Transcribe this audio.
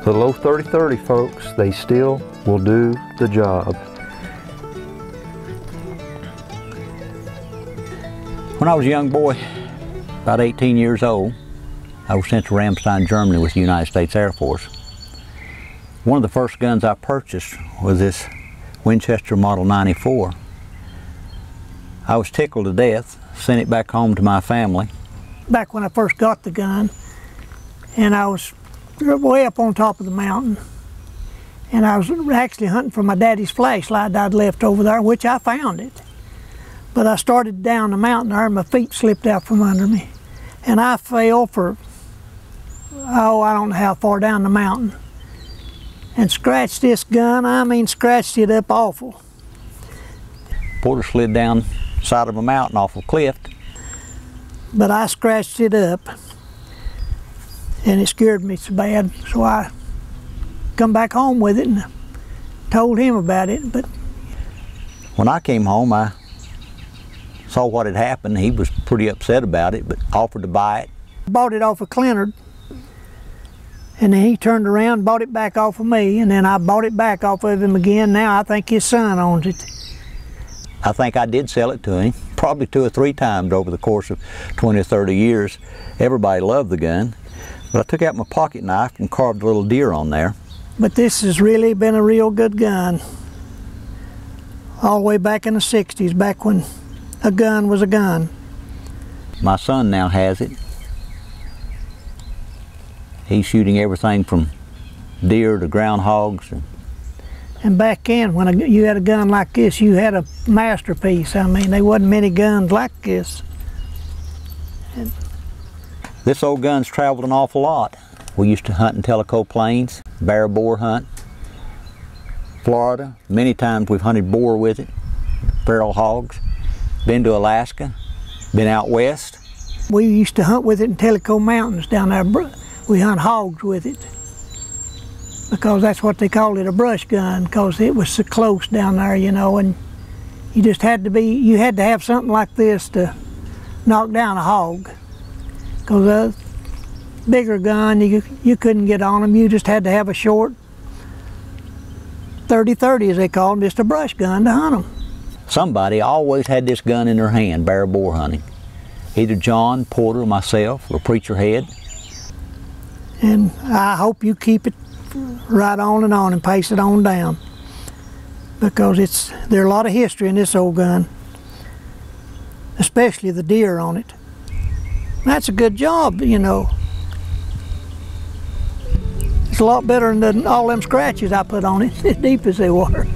The low 30-30 folks, they still will do the job. When I was a young boy, about 18 years old, I was sent to Ramstein, Germany with the United States Air Force. One of the first guns I purchased was this Winchester Model 94. I was tickled to death, sent it back home to my family. Back when I first got the gun, and I was way up on top of the mountain, and I was actually hunting for my daddy's flashlight I'd left over there, which I found it. But I started down the mountain there and my feet slipped out from under me. And I fell for, oh, I don't know how far down the mountain. And scratched this gun, I mean scratched it up awful. Porter slid down the side of a mountain off a cliff. But I scratched it up and it scared me so bad, so I come back home with it and told him about it. But when I came home, I saw what had happened. He was pretty upset about it, but offered to buy it. Bought it off of Klenard, and then he turned around and bought it back off of me, and then I bought it back off of him again. Now I think his son owns it. I think I did sell it to him, probably 2 or 3 times over the course of 20 or 30 years. Everybody loved the gun, but I took out my pocket knife and carved a little deer on there. But this has really been a real good gun. All the way back in the 60s, back when a gun was a gun. My son now has it. He's shooting everything from deer to groundhogs. And back then, when you had a gun like this, you had a masterpiece. I mean, there wasn't many guns like this. This old gun's traveled an awful lot. We used to hunt in Tellico Plains, bear boar hunt, Florida. Many times we've hunted boar with it, feral hogs. Been to Alaska, been out west. We used to hunt with it in Tellico Mountains down there. We hunt hogs with it because that's what they called it, a brush gun, because it was so close down there, you know, and you just had to be, you had to have something like this to knock down a hog. Because a bigger gun, you couldn't get on them. You just had to have a short 30-30, as they call them, just a brush gun to hunt them. Somebody always had this gun in their hand, bear boar hunting. Either John, Porter, myself, or Preacher Head. And I hope you keep it right on and pace it on down. Because there's a lot of history in this old gun. Especially the deer on it. That's a good job, you know. It's a lot better than all them scratches I put on it, as deep as they were.